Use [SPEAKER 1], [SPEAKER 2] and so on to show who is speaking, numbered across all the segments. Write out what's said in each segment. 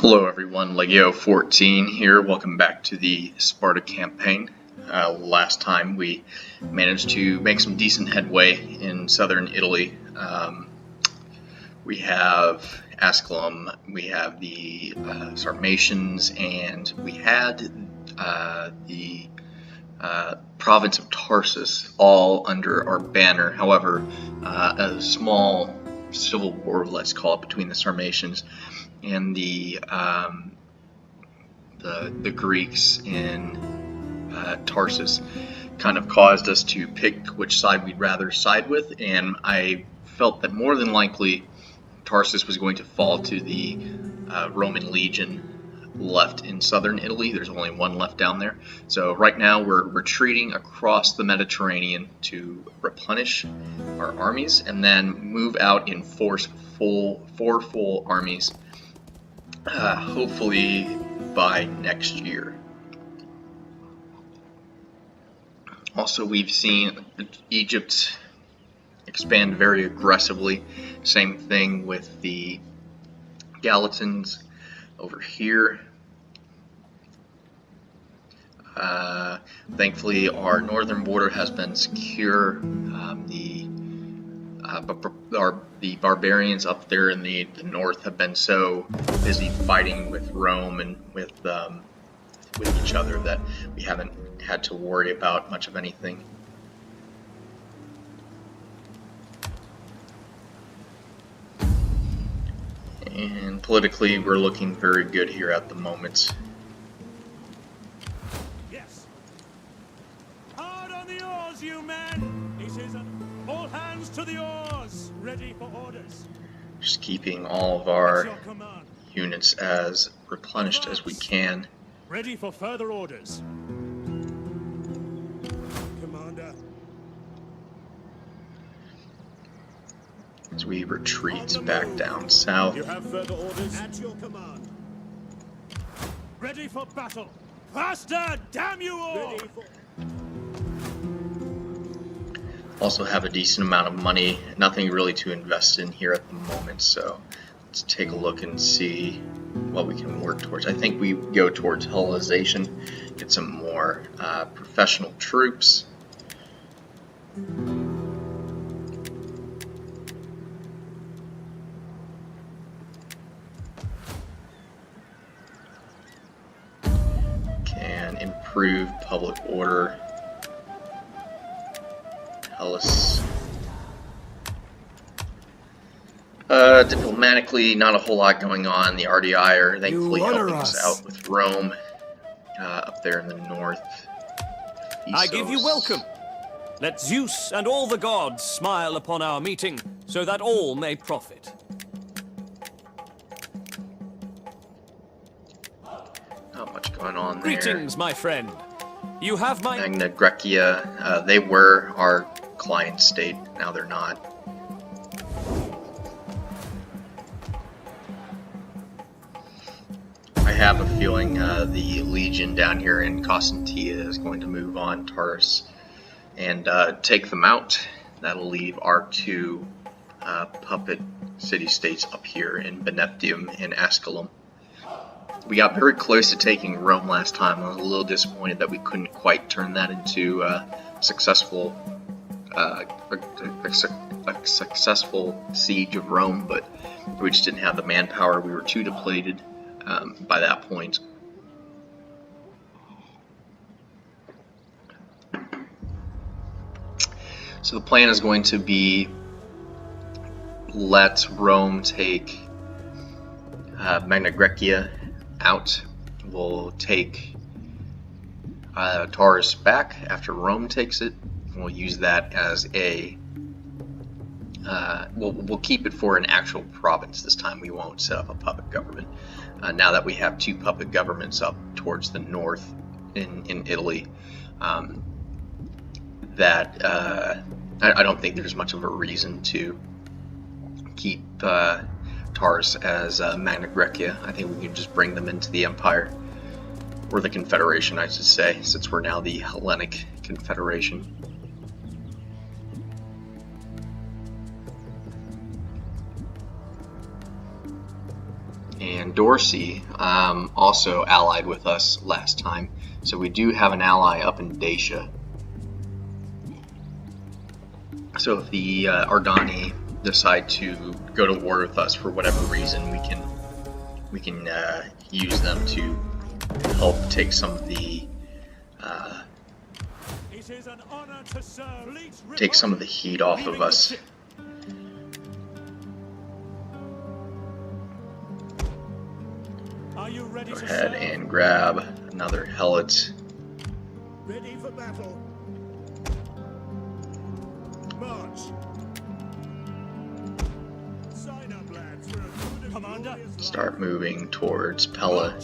[SPEAKER 1] Hello everyone, Legio 14 here. Welcome back to the Sparta campaign. Last time we managed to make some decent headway in southern Italy. We have Asculum, we have the Sarmatians, and we had the province of Tarsus all under our banner. However, a small civil war, let's call it, between the Sarmatians and the Greeks in Tarsus kind of caused us to pick which side we'd rather side with, and I felt that more than likely Tarsus was going to fall to the Roman legion left in southern Italy. There's only one left down there. So right now we're retreating across the Mediterranean to replenish our armies and then move out in four full armies, hopefully by next year. Also, we've seen Egypt expand very aggressively. Same thing with the Galatans over here. Thankfully, our northern border has been secure. The barbarians up there in the north have been so busy fighting with Rome and with each other that we haven't had to worry about much of anything. And politically, we're looking very good here at the moment.
[SPEAKER 2] Yes. Hard on the oars, you men! This is all hands to the oars! Ready for orders.
[SPEAKER 1] Just keeping all of our units as replenished as we can.
[SPEAKER 2] Ready for further orders. Commander.
[SPEAKER 1] As we retreat back down south.
[SPEAKER 2] You have further orders? At your command. Ready for battle. Faster, damn you all!
[SPEAKER 1] Also have a decent amount of money. Nothing really to invest in here at the moment, so let's take a look and see what we can work towards. I think we go towards Hellenization, get some more professional troops. Can improve public order. Hellas. Diplomatically, not a whole lot going on. The RDI are thankfully helping us out with Rome up there in the north.
[SPEAKER 3] I give you welcome. Let Zeus and all the gods smile upon our meeting, so that all may profit.
[SPEAKER 1] Not much going on there.
[SPEAKER 3] Greetings, my friend. You have my...
[SPEAKER 1] Magna Graecia, they were our client state, now they're not. I have a feeling the Legion down here in Constantia is going to move on Tarsus and take them out. That'll leave our two puppet city-states up here in Beneptium and Asculum. We got very close to taking Rome last time. I was a little disappointed that we couldn't quite turn that into a successful siege of Rome, but we just didn't have the manpower. We were too depleted by that point. So the plan is going to be let Rome take Magna Graecia out. We'll take Taurus back after Rome takes it. We'll use that as a we'll keep it for an actual province this time. We won't set up a puppet government. Now that we have two puppet governments up towards the north in Italy, I don't think there's much of a reason to keep Tars as Magna Graecia. I think we can just bring them into the Empire, or the Confederation, I should say, since we're now the Hellenic Confederation. And Dorsey also allied with us last time, so we do have an ally up in Dacia. So if the Ardani decide to go to war with us for whatever reason, we can use them to help take some of the heat off of us.
[SPEAKER 2] Are you ready
[SPEAKER 1] Go
[SPEAKER 2] to
[SPEAKER 1] ahead
[SPEAKER 2] serve?
[SPEAKER 1] and grab another helot.
[SPEAKER 2] Ready for battle. March. Sign up, lads, for a good Commander.
[SPEAKER 1] Start moving towards Pella,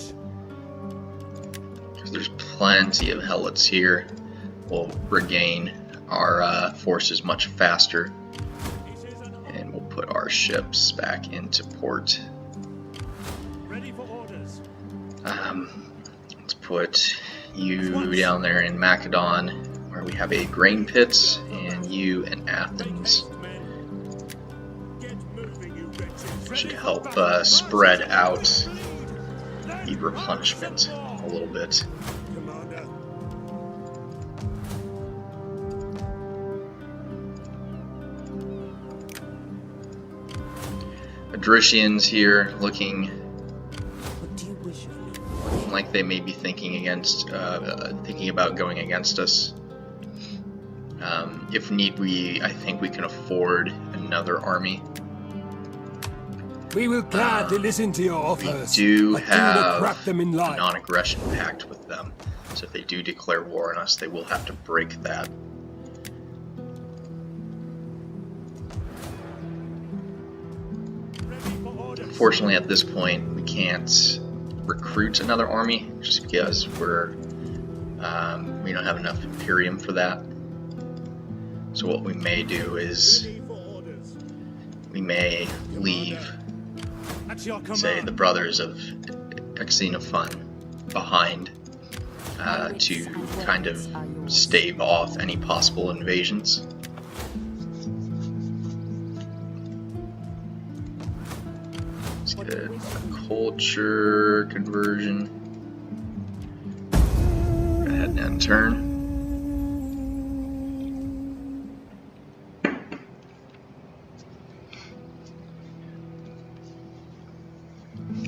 [SPEAKER 1] because there's plenty of helots here. We'll regain our forces much faster, and we'll put our ships back into port.
[SPEAKER 2] Ready for orders.
[SPEAKER 1] Let's put you down there in Macedon, where we have a grain pit, and you in Athens.
[SPEAKER 2] Get moving, you wretches.
[SPEAKER 1] Should help spread out the replenishment a little bit.
[SPEAKER 2] Commander.
[SPEAKER 1] Adricians here looking
[SPEAKER 4] What do you wish of me?
[SPEAKER 1] like they may be thinking about going against us. If need be, I think we can afford another army.
[SPEAKER 5] We will gladly listen to your offers.
[SPEAKER 1] We do
[SPEAKER 5] but
[SPEAKER 1] have
[SPEAKER 5] not wrap them in
[SPEAKER 1] a
[SPEAKER 5] line.
[SPEAKER 1] non-aggression pact with them, so if they do declare war on us, they will have to break that.
[SPEAKER 2] Ready for orders.
[SPEAKER 1] Unfortunately, at this point, we can't recruit another army just because we don't have enough Imperium for that. So what we may do is
[SPEAKER 2] Ready for orders.
[SPEAKER 1] we may leave,
[SPEAKER 2] At your command.
[SPEAKER 1] say, the brothers of Xenophon behind to kind of stave off any possible invasions. Let's get a culture conversion. Go ahead and end turn.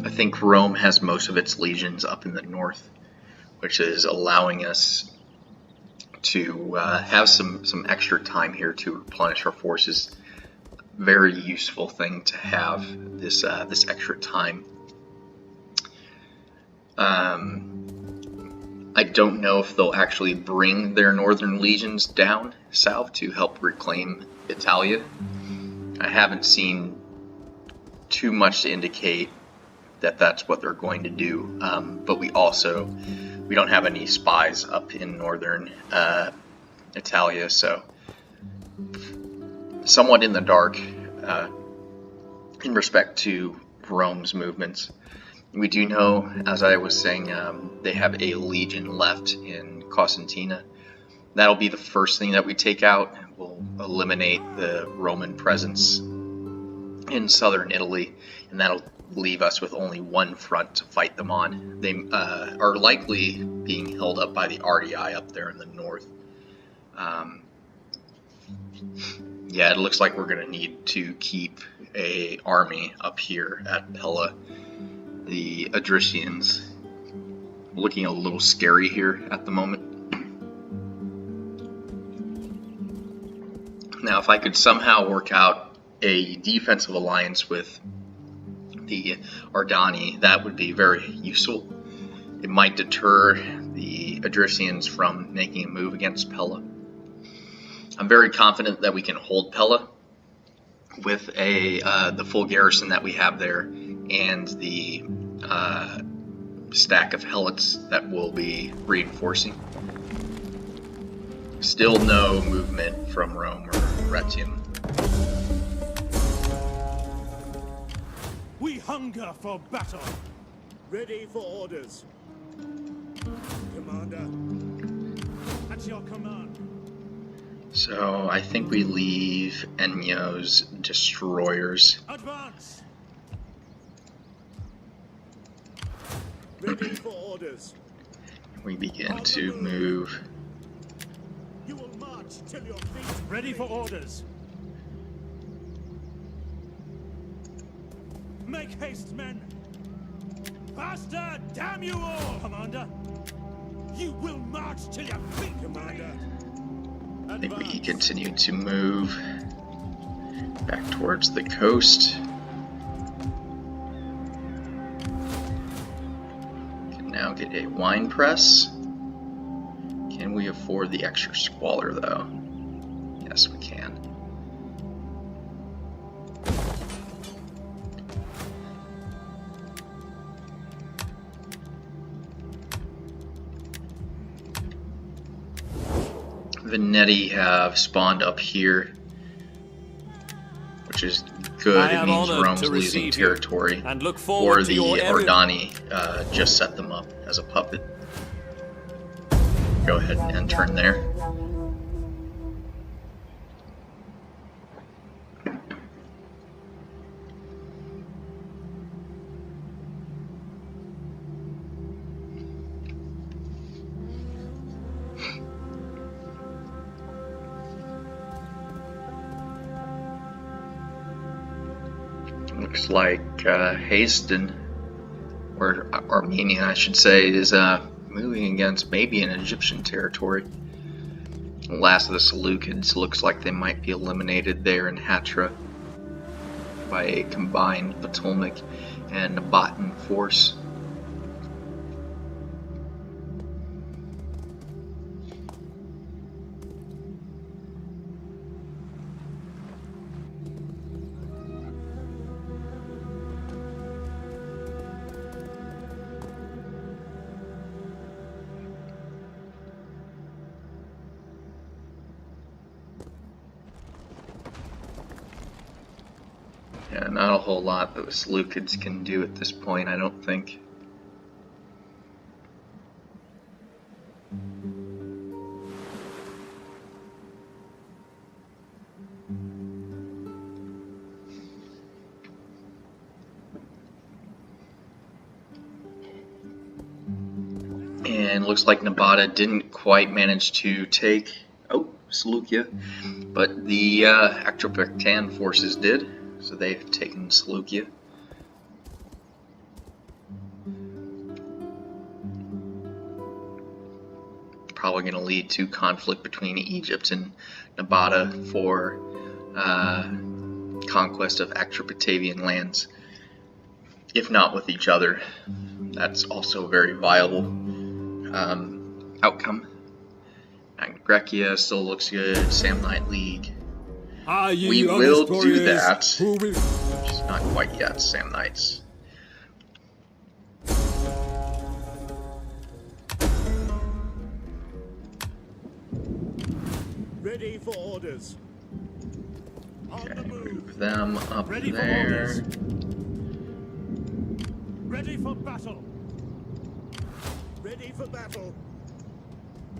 [SPEAKER 1] I think Rome has most of its legions up in the north, which is allowing us to have some extra time here to replenish our forces. Very useful thing to have this extra time. I don't know if they'll actually bring their northern legions down south to help reclaim Italia. I haven't seen too much to indicate that that's what they're going to do, but we don't have any spies up in northern Italia, so somewhat in the dark in respect to Rome's movements. We do know, as I was saying, they have a legion left in Cosentina. That'll be the first thing that we take out. We'll eliminate the Roman presence in southern Italy, and that'll leave us with only one front to fight them on. They are likely being held up by the RDI up there in the north. Yeah, it looks like we're going to need to keep a army up here at Pella. The Adricians looking a little scary here at the moment. Now, if I could somehow work out a defensive alliance with the Ardani, that would be very useful. It might deter the Adricians from making a move against Pella. I'm very confident that we can hold Pella with the full garrison that we have there and the stack of helots that we'll be reinforcing. Still no movement from Rome or Retium.
[SPEAKER 2] We hunger for battle. Ready for orders. Commander. At your command.
[SPEAKER 1] So I think we leave Ennio's destroyers.
[SPEAKER 2] Advance. Ready for orders.
[SPEAKER 1] We begin to move.
[SPEAKER 2] You will march till your feet. Ready for orders. Make haste, men. Faster, damn you all, Commander. You will march till your feet, Commander.
[SPEAKER 1] I think we continue to move back towards the coast. Can now get a wine press. Can we afford the extra squalor though? Yes, we can. Veneti have spawned up here, which is good. It means Rome's losing territory.
[SPEAKER 3] And look
[SPEAKER 1] Or
[SPEAKER 3] forward
[SPEAKER 1] the
[SPEAKER 3] to your
[SPEAKER 1] Ordani just set them up as a puppet. Go ahead and turn there. Looks like Haston, or Armenia I should say, is moving against maybe an Egyptian territory. The last of the Seleucids looks like they might be eliminated there in Hatra by a combined Ptolemaic and Nabatean force. Yeah, not a whole lot that the Seleucids can do at this point, I don't think. And looks like Nabata didn't quite manage to take Seleucia, but the Atropatene forces did. So they've taken Seleucia. Probably going to lead to conflict between Egypt and Nabata for conquest of Atropatavian lands. If not with each other, that's also a very viable outcome. Grecia still looks good. Samnite League. We will do that, just not quite yet, Samnites.
[SPEAKER 2] Ready for orders.
[SPEAKER 1] Okay, move them up
[SPEAKER 2] Ready
[SPEAKER 1] there.
[SPEAKER 2] For orders. Ready for battle. Ready for battle.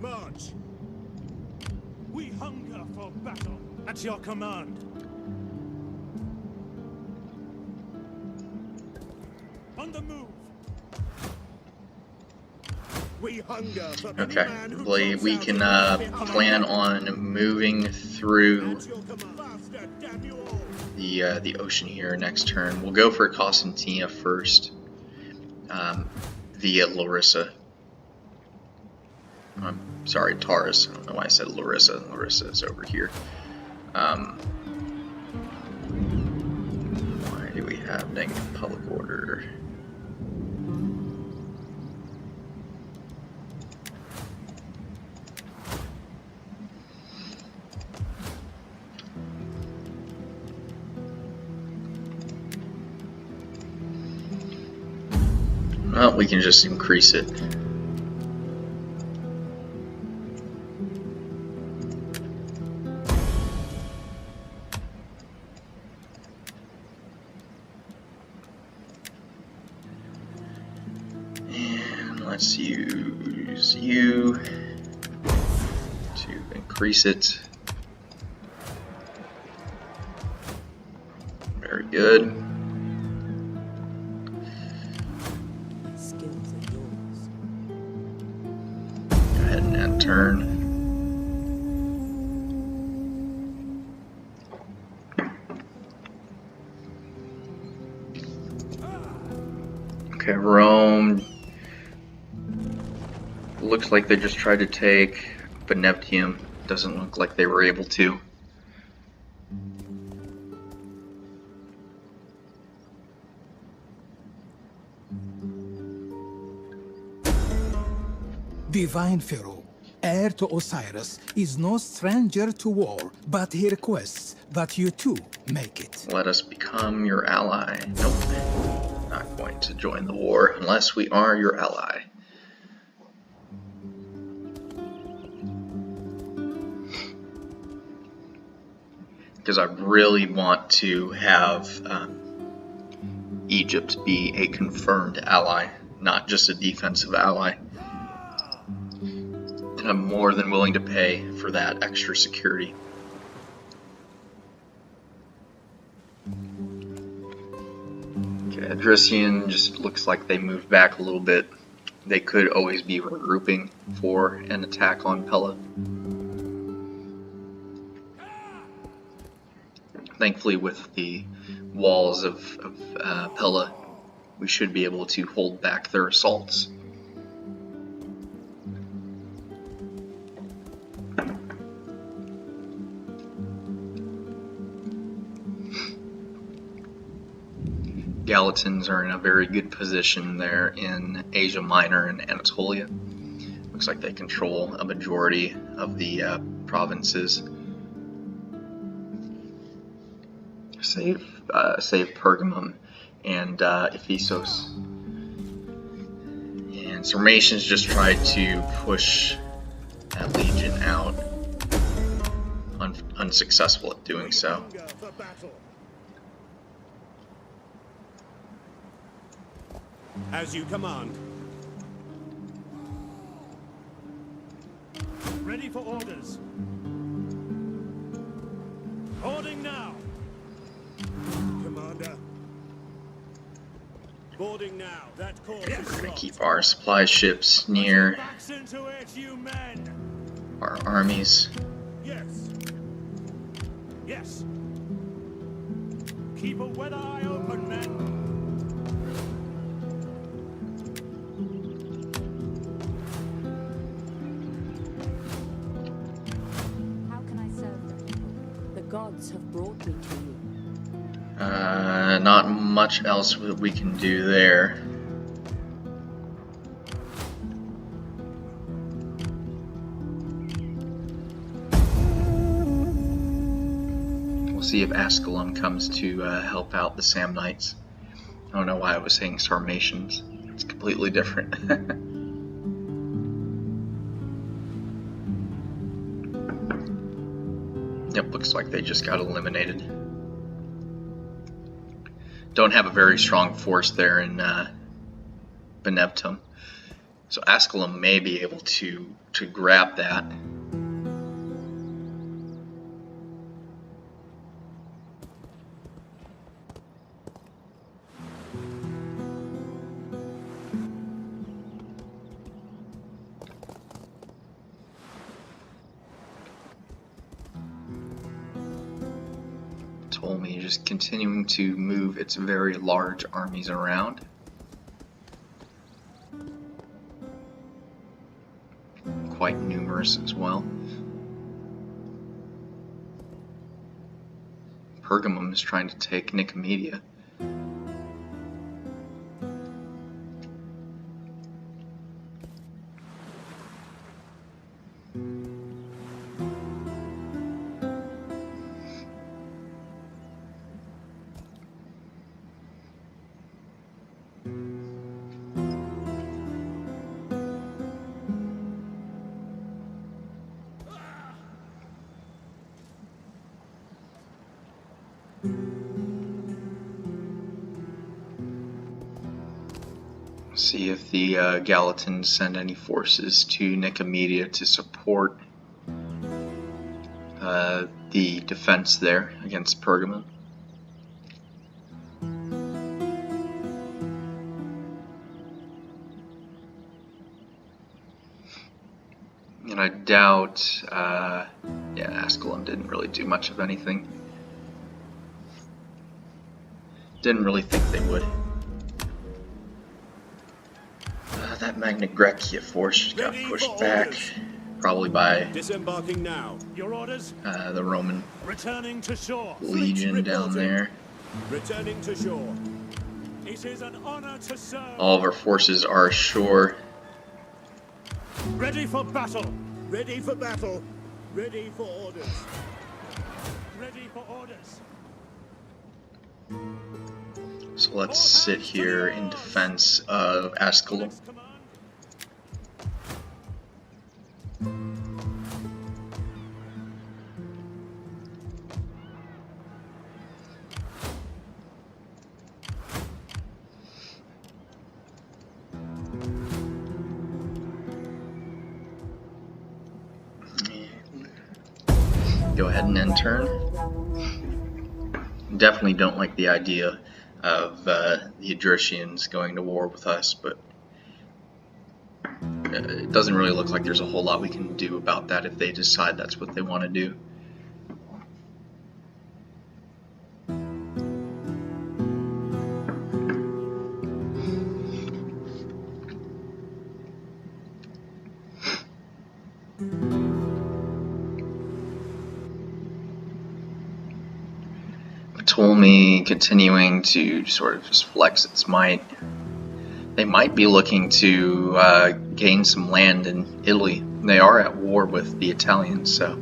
[SPEAKER 2] March. We hunger for battle. At your command. On the move. We hunger for
[SPEAKER 1] Okay, I believe we can plan on moving through the ocean here next turn. We'll go for Constantia first, via Larissa. I'm sorry, Taurus. I don't know why I said Larissa. Larissa is over here. Why do we have negative public order? Well, we can just increase it. Let's use you to increase it. Very good.
[SPEAKER 4] My skills are
[SPEAKER 1] turn. Okay, Rome. Looks like they just tried to take Benevtium. Doesn't look like they were able to.
[SPEAKER 5] Divine Pharaoh, heir to Osiris, is no stranger to war, but he requests that you too make it.
[SPEAKER 1] Let us become your ally. Nope. Not going to join the war unless we are your ally. Because I really want to have Egypt be a confirmed ally, not just a defensive ally. And I'm more than willing to pay for that extra security. Okay, Adrician just looks like they moved back a little bit. They could always be regrouping for an attack on Pella. Thankfully, with the walls of Pella, we should be able to hold back their assaults. Galatans are in a very good position there in Asia Minor and Anatolia. Looks like they control a majority of the provinces. Save Pergamum and Ephesus. And Sarmatians just tried to push that legion out. Unsuccessful at doing so.
[SPEAKER 2] As you command. Ready for orders. Boarding now. Commander. Boarding now. That course is
[SPEAKER 1] We're going to keep our supply ships near
[SPEAKER 2] backs into it, you men.
[SPEAKER 1] our armies.
[SPEAKER 2] Yes. Yes. Keep a wet eye open, men.
[SPEAKER 4] How can I serve them? The gods have brought me to you.
[SPEAKER 1] Not much else that we can do there. We'll see if Ascalon comes to help out the Samnites. I don't know why I was saying Sarmatians. It's completely different. Yep, looks like they just got eliminated. Don't have a very strong force there in Benevtum. So Ascalon may be able to grab that. Ptolemy just continuing to move its very large armies around. Quite numerous as well. Pergamum is trying to take Nicomedia. See if the Galatans send any forces to Nicomedia to support the defense there against Pergamum. And I doubt, yeah, Ascalon didn't really do much of anything. Didn't really think they would. That Magna Graecia force just got pushed back, probably by
[SPEAKER 2] disembarking now. Your orders?
[SPEAKER 1] The Roman
[SPEAKER 2] Returning to shore.
[SPEAKER 1] legion down there.
[SPEAKER 2] Returning to shore. It is an honor to serve.
[SPEAKER 1] All of our forces are ashore.
[SPEAKER 2] Ready for battle. Ready for battle. Ready for orders. Ready for orders.
[SPEAKER 1] So let's sit here in defense of Ascalon.
[SPEAKER 2] Next command.
[SPEAKER 1] Go ahead and end turn. Definitely don't like the idea of the Odrysians going to war with us, but it doesn't really look like there's a whole lot we can do about that if they decide that's what they want to do. Ptolemy continuing to sort of just flex its might. They might be looking to gain some land in Italy. They are at war with the Italians, so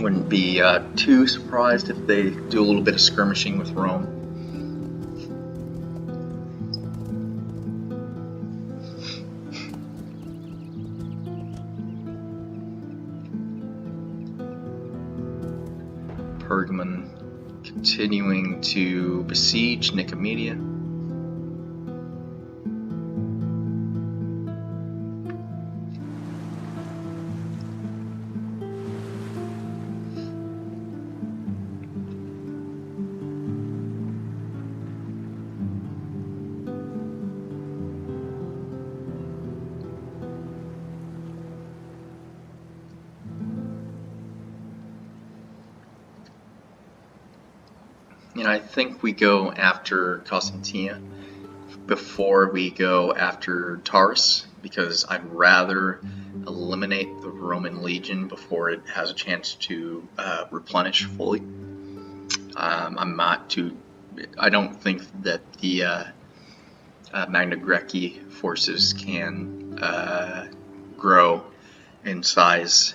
[SPEAKER 1] wouldn't be too surprised if they do a little bit of skirmishing with Rome. Pergamon continuing to besiege Nicomedia. And I think we go after Constantia before we go after Taurus, because I'd rather eliminate the Roman legion before it has a chance to replenish fully. I don't think that the Magna Graecia forces can grow in size.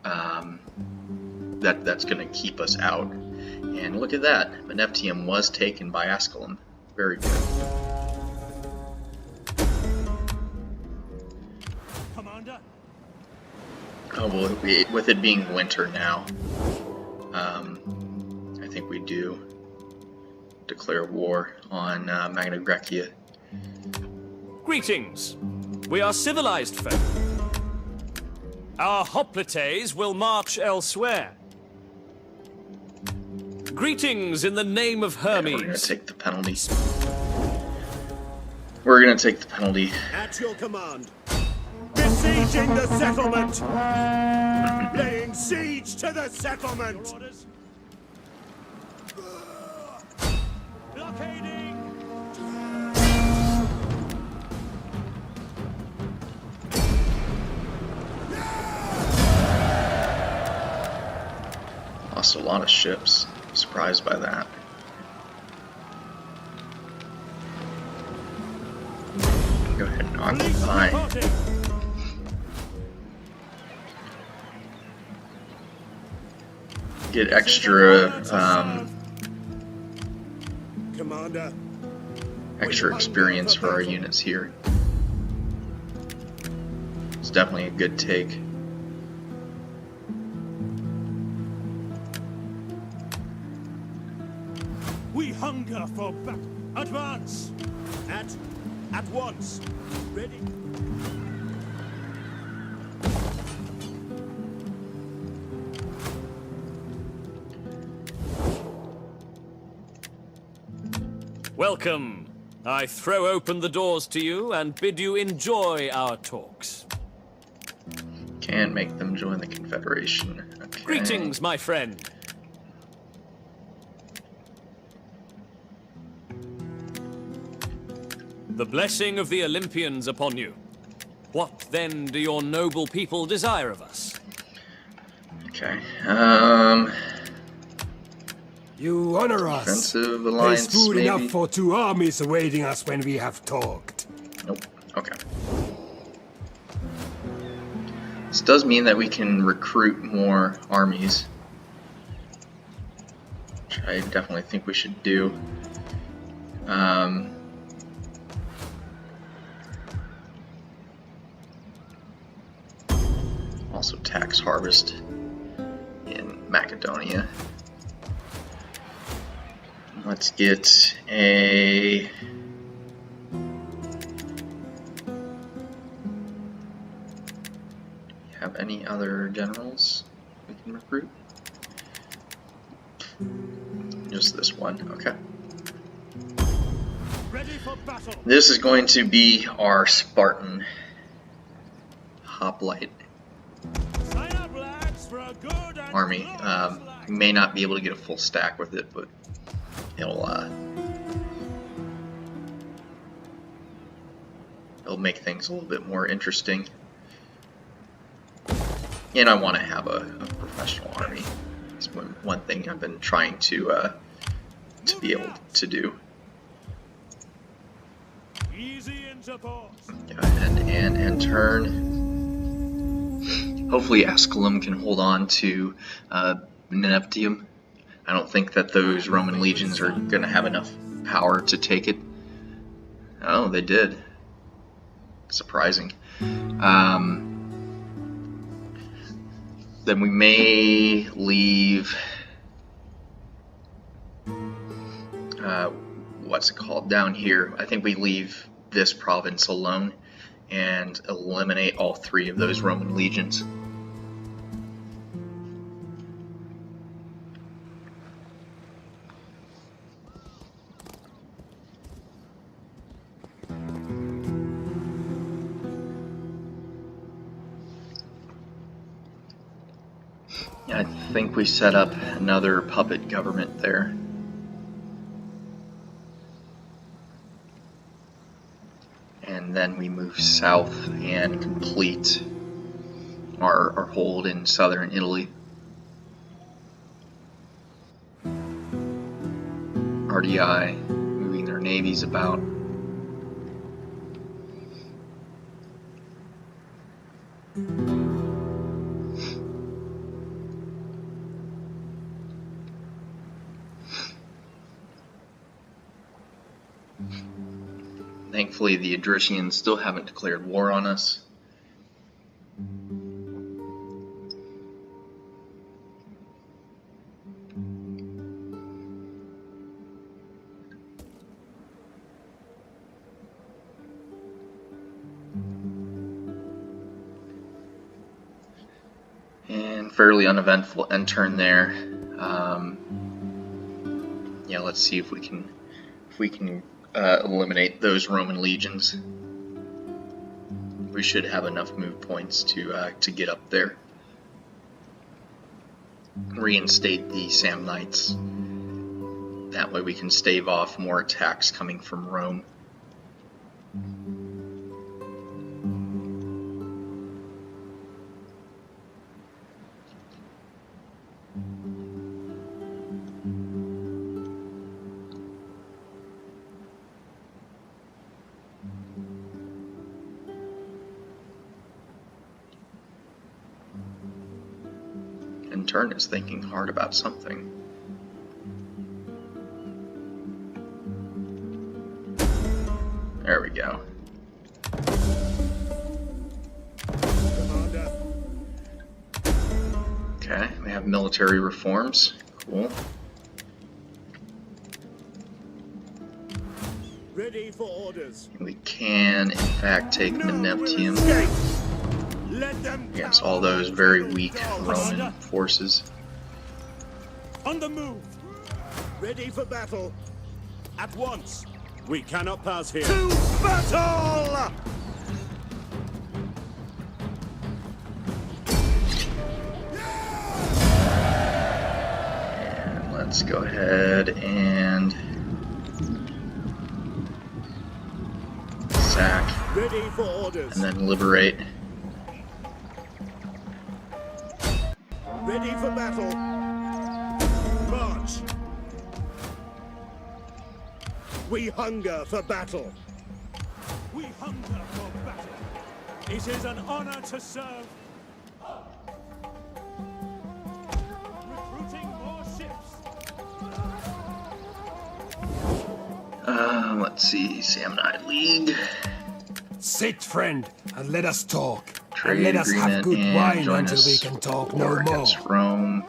[SPEAKER 1] That's going to keep us out. And look at that, Meneptium was taken by Ascalon. Very good.
[SPEAKER 2] Commander.
[SPEAKER 1] Oh well, with it being winter now, I think we do declare war on Magna Graecia.
[SPEAKER 3] Greetings. We are civilized folk. Our hoplites will march elsewhere. Greetings in the name of Hermes.
[SPEAKER 1] We're gonna take the penalty. We're gonna take the penalty.
[SPEAKER 2] At your command. Besieging the settlement. Laying siege to the settlement. Blockading.
[SPEAKER 1] Lost a lot of ships. Surprised by that. Go ahead and occupy. Get extra
[SPEAKER 2] Commander.
[SPEAKER 1] extra experience for our units here. It's definitely a good take.
[SPEAKER 2] We hunger for battle. Advance. At once. Ready.
[SPEAKER 3] Welcome. I throw open the doors to you and bid you enjoy our talks.
[SPEAKER 1] Can make them join the Confederation. Okay.
[SPEAKER 3] Greetings, my friend. The blessing of the Olympians upon you. What then do your noble people desire of us?
[SPEAKER 1] Okay.
[SPEAKER 6] You honor us.
[SPEAKER 1] Defensive alliance,
[SPEAKER 6] There's food
[SPEAKER 1] maybe?
[SPEAKER 6] enough for 2 armies awaiting us when we have talked.
[SPEAKER 1] Nope. Okay. This does mean that we can recruit more armies, which I definitely think we should do. Also tax harvest in Macedonia. Let's get a... have any other generals we can recruit? Just this one, okay.
[SPEAKER 2] Ready for battle.
[SPEAKER 1] This is going to be our Spartan hoplite
[SPEAKER 2] Sign up, lads, for a good and
[SPEAKER 1] army.
[SPEAKER 2] glorious life.
[SPEAKER 1] We may not be able to get a full stack with it, but it'll make things a little bit more interesting. And I want to have a professional army. It's one thing I've been trying to be able to do.
[SPEAKER 2] Easy intercourse.
[SPEAKER 1] Go ahead and turn. Hopefully Asculum can hold on to Neneptium. I don't think that those Roman legions are going to have enough power to take it. Oh, they did. Surprising. Then we may leave... what's it called? Down here. I think we leave this province alone and eliminate all 3 of those Roman legions. I think we set up another puppet government there. And then we move south and complete our hold in southern Italy. RDI moving their navies about. Thankfully, the Adricians still haven't declared war on us. And fairly uneventful end turn there. Yeah, let's see if we can eliminate those Roman legions. We should have enough move points to get up there. Reinstate the Samnites. That way we can stave off more attacks coming from Rome. And Turn is thinking hard about something. There we go.
[SPEAKER 2] Commander.
[SPEAKER 1] Okay, we have military reforms. Cool.
[SPEAKER 2] Ready for orders.
[SPEAKER 1] We can, in fact, take Meneptium
[SPEAKER 2] Let them
[SPEAKER 1] against all those very weak Roman forces.
[SPEAKER 2] on the move. Ready for battle. At once. We cannot pass here. To battle!
[SPEAKER 1] And let's go ahead and sack.
[SPEAKER 2] Ready for orders.
[SPEAKER 1] And then liberate.
[SPEAKER 2] Ready for battle. March. We hunger for battle. We hunger for battle. It is an honor to serve. Recruiting more ships.
[SPEAKER 1] Let's see, Samnite League.
[SPEAKER 6] Sit, friend, and let us talk.
[SPEAKER 1] Trade
[SPEAKER 6] And let us have
[SPEAKER 1] agreement
[SPEAKER 6] good
[SPEAKER 1] and
[SPEAKER 6] wine
[SPEAKER 1] join
[SPEAKER 6] until
[SPEAKER 1] us
[SPEAKER 6] we can talk no
[SPEAKER 1] war
[SPEAKER 6] more.
[SPEAKER 1] against Rome.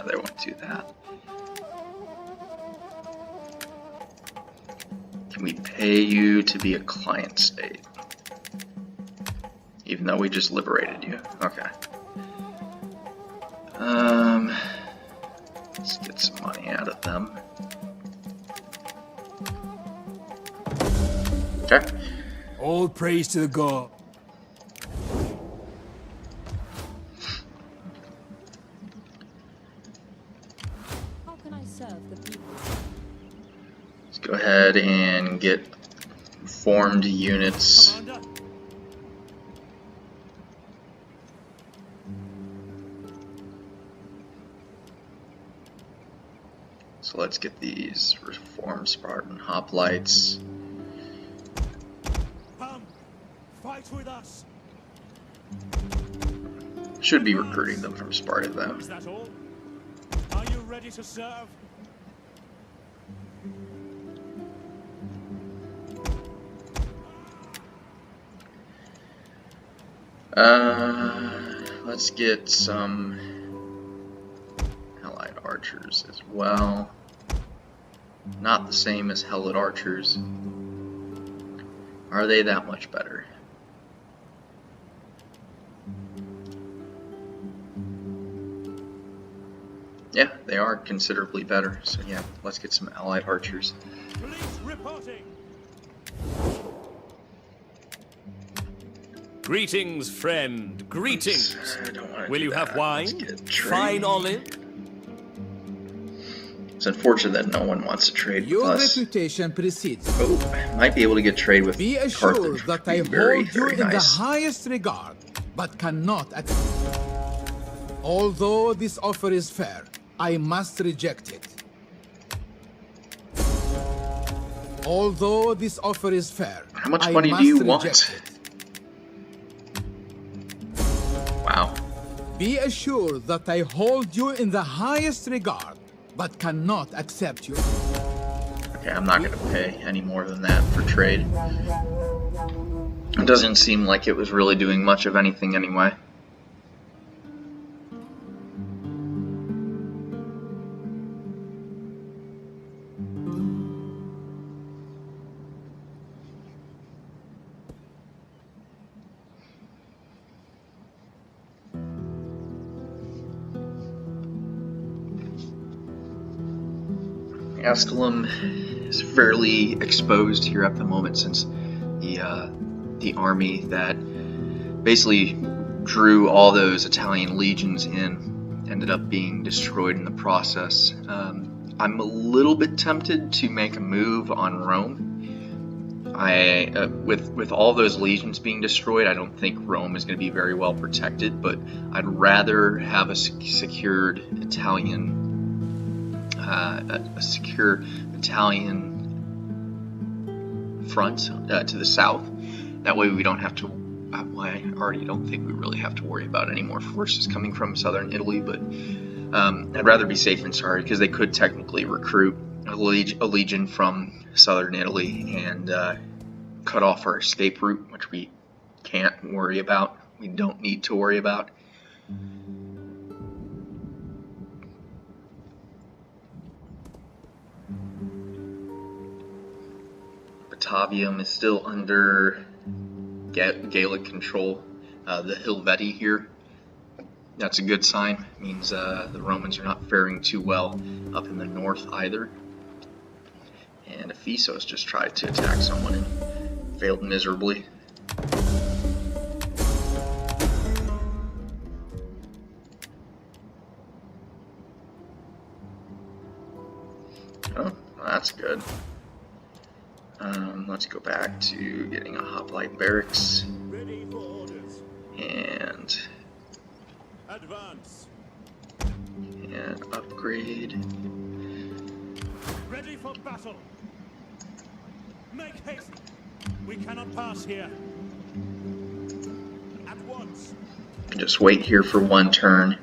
[SPEAKER 1] They won't do that. Can we pay you to be a client state? Even though we just liberated you. Okay. Let's get some money out of them. Okay.
[SPEAKER 6] All praise to the god.
[SPEAKER 4] How can I serve the people?
[SPEAKER 1] Let's go ahead and get formed units.
[SPEAKER 2] Commander.
[SPEAKER 1] So let's get these reformed Spartan hoplites.
[SPEAKER 2] Come. Fight with us.
[SPEAKER 1] Should be recruiting them from Sparta though.
[SPEAKER 2] Is that all? Are you ready to serve?
[SPEAKER 1] Let's get some allied archers as well. Not the same as Helid archers. Are they that much better? Yeah, they are considerably better. So yeah, let's get some allied archers.
[SPEAKER 2] Police reporting.
[SPEAKER 3] Greetings, friend. Greetings.
[SPEAKER 1] I don't wanna
[SPEAKER 3] Will
[SPEAKER 1] do
[SPEAKER 3] you have
[SPEAKER 1] that.
[SPEAKER 3] wine?
[SPEAKER 1] Let's get trade.
[SPEAKER 3] Fine olive?
[SPEAKER 1] It's unfortunate that no one wants to trade with
[SPEAKER 5] Your
[SPEAKER 1] us.
[SPEAKER 5] reputation precedes.
[SPEAKER 1] Oh, I might be able to get trade with
[SPEAKER 5] Be assured
[SPEAKER 1] Carthage,
[SPEAKER 5] that
[SPEAKER 1] which
[SPEAKER 5] I
[SPEAKER 1] would be very,
[SPEAKER 5] hold you
[SPEAKER 1] very
[SPEAKER 5] in the
[SPEAKER 1] nice.
[SPEAKER 5] highest regard, but cannot accept. Although this offer is fair, I must reject it. Although this offer is fair,
[SPEAKER 1] How much
[SPEAKER 5] I
[SPEAKER 1] money do
[SPEAKER 5] must
[SPEAKER 1] you
[SPEAKER 5] reject
[SPEAKER 1] want?
[SPEAKER 5] it.
[SPEAKER 1] Wow.
[SPEAKER 5] Be assured that I hold you in the highest regard, but cannot accept you.
[SPEAKER 1] Okay, I'm not going to pay any more than that for trade. It doesn't seem like it was really doing much of anything anyway. Asculum is fairly exposed here at the moment since the army that basically drew all those Italian legions in ended up being destroyed in the process. I'm a little bit tempted to make a move on Rome. With all those legions being destroyed, I don't think Rome is going to be very well protected, but I'd rather have a secured Italian a secure Italian front to the south. That way we don't have to, I already don't think we really have to worry about any more forces coming from southern Italy, but I'd rather be safe than sorry, because they could technically recruit a legion from southern Italy and cut off our escape route, which we can't worry about. We don't need to worry about. Batavium is still under Gallic control. The Helvetii here, that's a good sign. It means the Romans are not faring too well up in the north either. And Ephesus just tried to attack someone and failed miserably. Oh, that's good. Let's go back to getting a hoplite barracks.
[SPEAKER 2] Ready for orders.
[SPEAKER 1] And
[SPEAKER 2] Advance.
[SPEAKER 1] Upgrade.
[SPEAKER 2] Ready for battle. Make haste. We cannot pass here. At once.
[SPEAKER 1] Just wait here for one turn.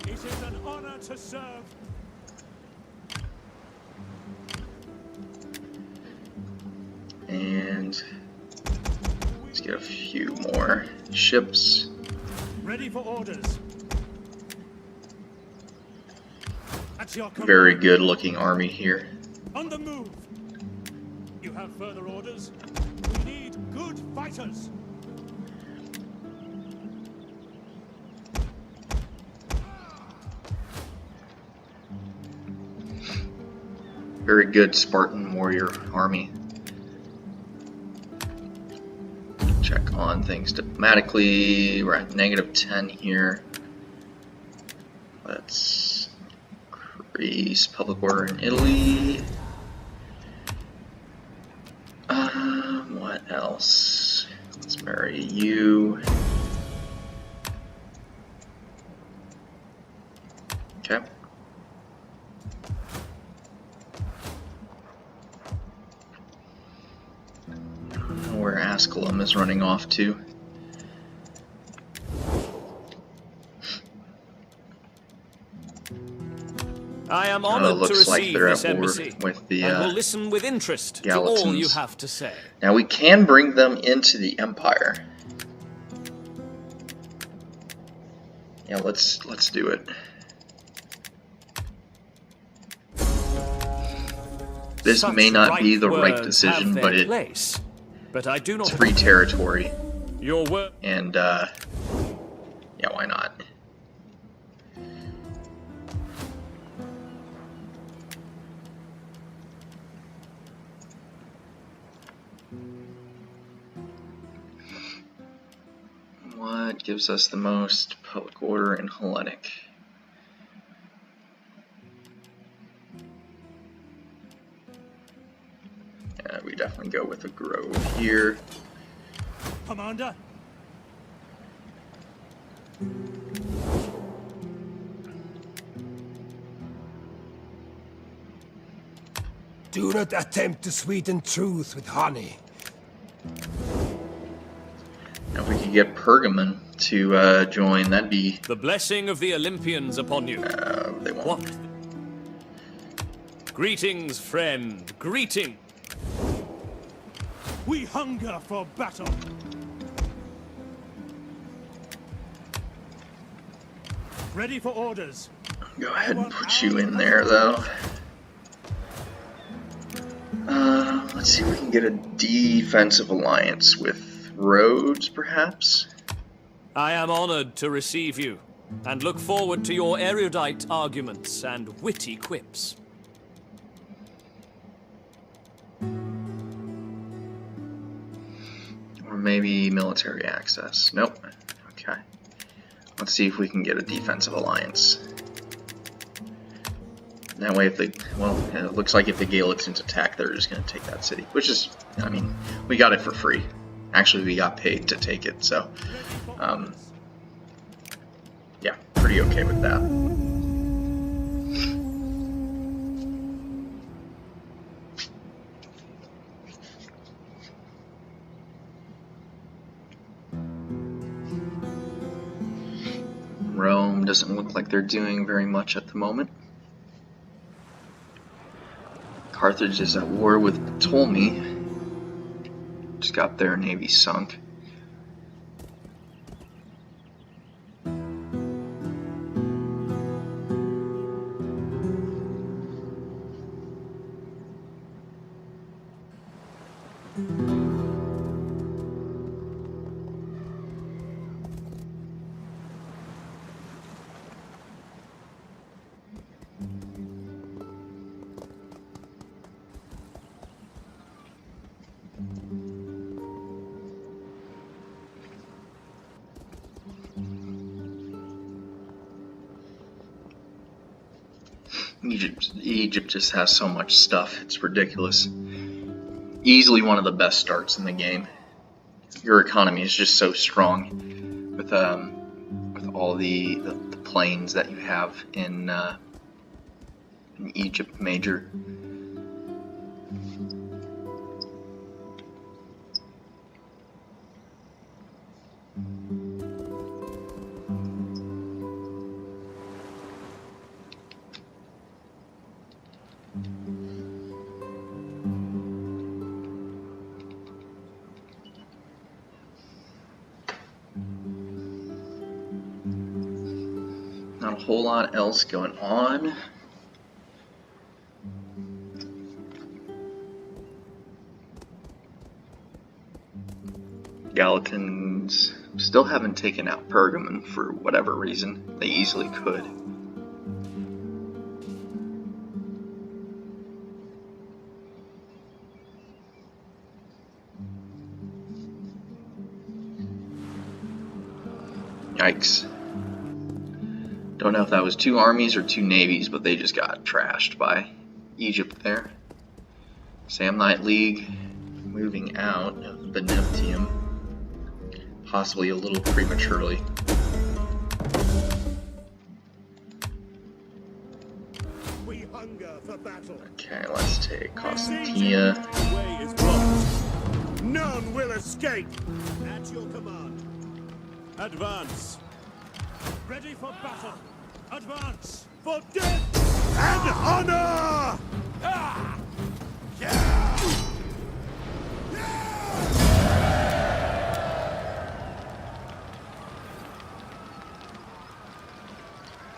[SPEAKER 2] It is an honor to serve.
[SPEAKER 1] And let's get a few more ships.
[SPEAKER 2] Ready for orders. At your command.
[SPEAKER 1] Very good looking army here.
[SPEAKER 2] On the move. You have further orders? We need good fighters.
[SPEAKER 1] Very good Spartan warrior army. Check on things diplomatically. We're at -10 here. Let's increase public order in Italy. What else? Let's marry you. Okay. I don't know where Asculum is running off to.
[SPEAKER 3] I am honored to
[SPEAKER 1] looks like
[SPEAKER 3] receive
[SPEAKER 1] they're
[SPEAKER 3] this
[SPEAKER 1] at war
[SPEAKER 3] embassy,
[SPEAKER 1] with the
[SPEAKER 3] and will listen with interest to all
[SPEAKER 1] Gallatins.
[SPEAKER 3] you have to say.
[SPEAKER 1] Now we can bring them into the Empire. Yeah, let's do it. This
[SPEAKER 3] Such
[SPEAKER 1] may not be the right
[SPEAKER 3] words
[SPEAKER 1] decision,
[SPEAKER 3] have their
[SPEAKER 1] but
[SPEAKER 3] place, but I do not.
[SPEAKER 1] it's free territory,
[SPEAKER 3] Your word.
[SPEAKER 1] and yeah, why not? What gives us the most public order in Hellenic? Yeah, we definitely go with a grove here.
[SPEAKER 2] Commander.
[SPEAKER 6] Do not attempt to sweeten truth with honey.
[SPEAKER 1] Now if we could get Pergamon to join, that'd be...
[SPEAKER 3] The blessing of the Olympians upon you.
[SPEAKER 1] they won't.
[SPEAKER 3] What? Greetings, friend. Greeting.
[SPEAKER 2] We hunger for battle. Ready for orders.
[SPEAKER 1] Go ahead and put you in there, though. Let's see if we can get a defensive alliance with Rhodes, perhaps?
[SPEAKER 3] I am honored to receive you, and look forward to your erudite arguments and witty quips.
[SPEAKER 1] Or maybe military access. Nope. Okay. Let's see if we can get a defensive alliance. That way, if they, well, it looks like if the Gallatins attack, they're just going to take that city. Which is, I mean, we got it for free. Actually, we got paid to take it, so, yeah, pretty okay with that. Rome doesn't look like they're doing very much at the moment. Carthage is at war with Ptolemy. Just got their navy sunk. Egypt just has so much stuff. It's ridiculous. Easily one of the best starts in the game. Your economy is just so strong with all the planes that you have in Egypt Major. Not a whole lot else going on. Galatans still haven't taken out Pergamon for whatever reason. They easily could. Yikes. Don't know if that was 2 armies or 2 navies, but they just got trashed by Egypt there. Samnite League moving out of Beneptium, possibly a little prematurely.
[SPEAKER 2] We hunger for battle.
[SPEAKER 1] Okay, let's take Constantia.
[SPEAKER 2] The way is blocked. None will escape. At your command. Advance. Ready for battle. Advance for death and honor. Ah! Yeah!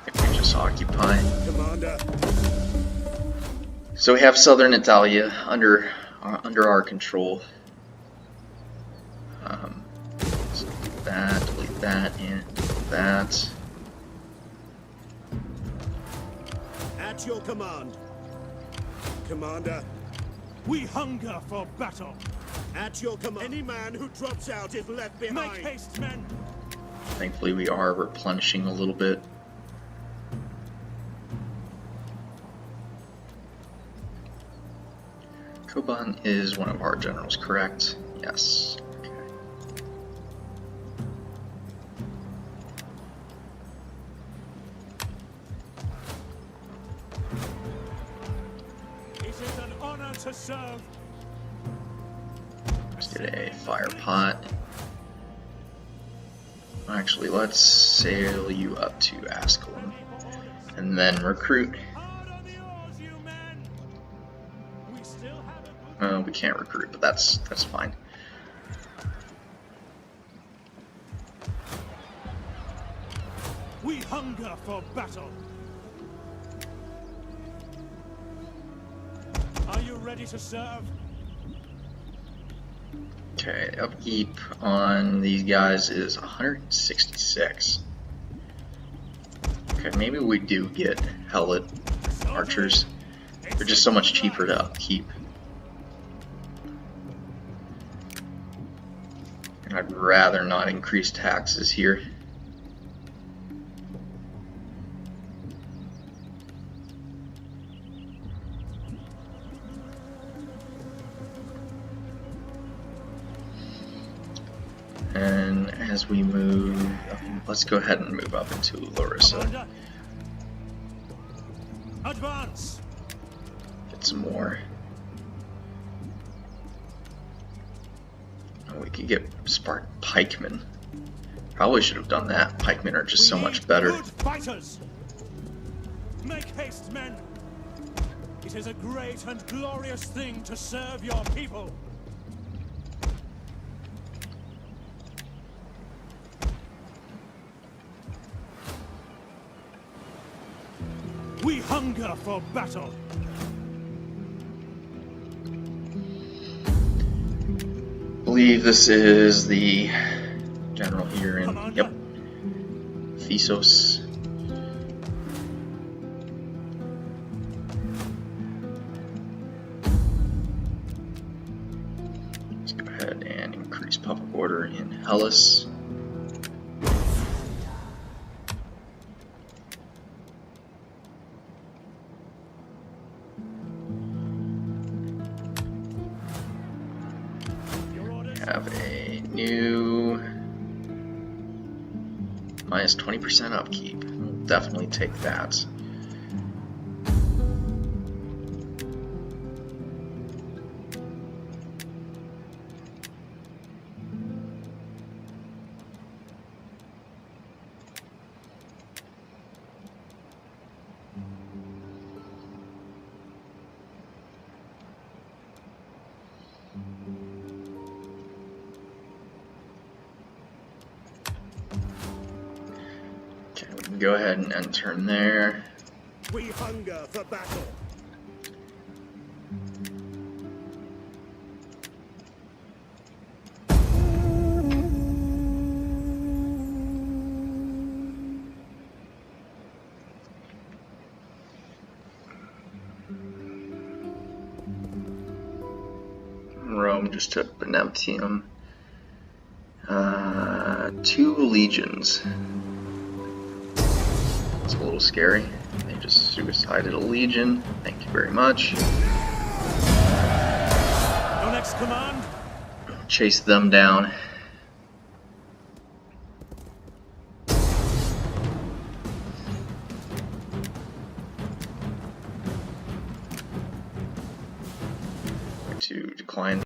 [SPEAKER 1] I think we just occupy.
[SPEAKER 2] Commander.
[SPEAKER 1] So we have southern Italia under our control. So delete that, and that.
[SPEAKER 2] At your command. Commander. We hunger for battle. At your command. Any man who drops out is left behind. Make haste, men.
[SPEAKER 1] Thankfully we are replenishing a little bit. Koban is one of our generals, correct? Yes. Okay.
[SPEAKER 2] It is an honor to serve.
[SPEAKER 1] Let's get a fire pot. Actually, let's sail you up to Ascalon and then recruit.
[SPEAKER 2] Hard on the oars, you men. We still have a good
[SPEAKER 1] We can't recruit, but that's fine.
[SPEAKER 2] We hunger for battle. Are you ready to serve?
[SPEAKER 1] Okay, upkeep on these guys is 166. Okay, maybe we do get Helot archers. They're just so much cheaper to upkeep. And I'd rather not increase taxes here. And as we move, let's go ahead and move up into Larissa.
[SPEAKER 2] Commander. Advance.
[SPEAKER 1] Get some more. Oh, we could get Spartan pikemen. Probably should have done that. Pikemen are just so much better.
[SPEAKER 2] Good fighters. Make haste, men. It is a great and glorious thing to serve your people. We hunger for battle.
[SPEAKER 1] I believe this is the general here in,
[SPEAKER 2] Commander.
[SPEAKER 1] yep, Thesos. Let's go ahead and increase public order in Hellas. Minus 20% upkeep. We'll definitely take that. Okay, we can go ahead and end turn there.
[SPEAKER 2] We hunger for battle.
[SPEAKER 1] Rome just took Benemtium. 2 legions. It's a little scary. They just suicided a legion. Thank you very much.
[SPEAKER 3] Your next command?
[SPEAKER 1] Chase them down. To decline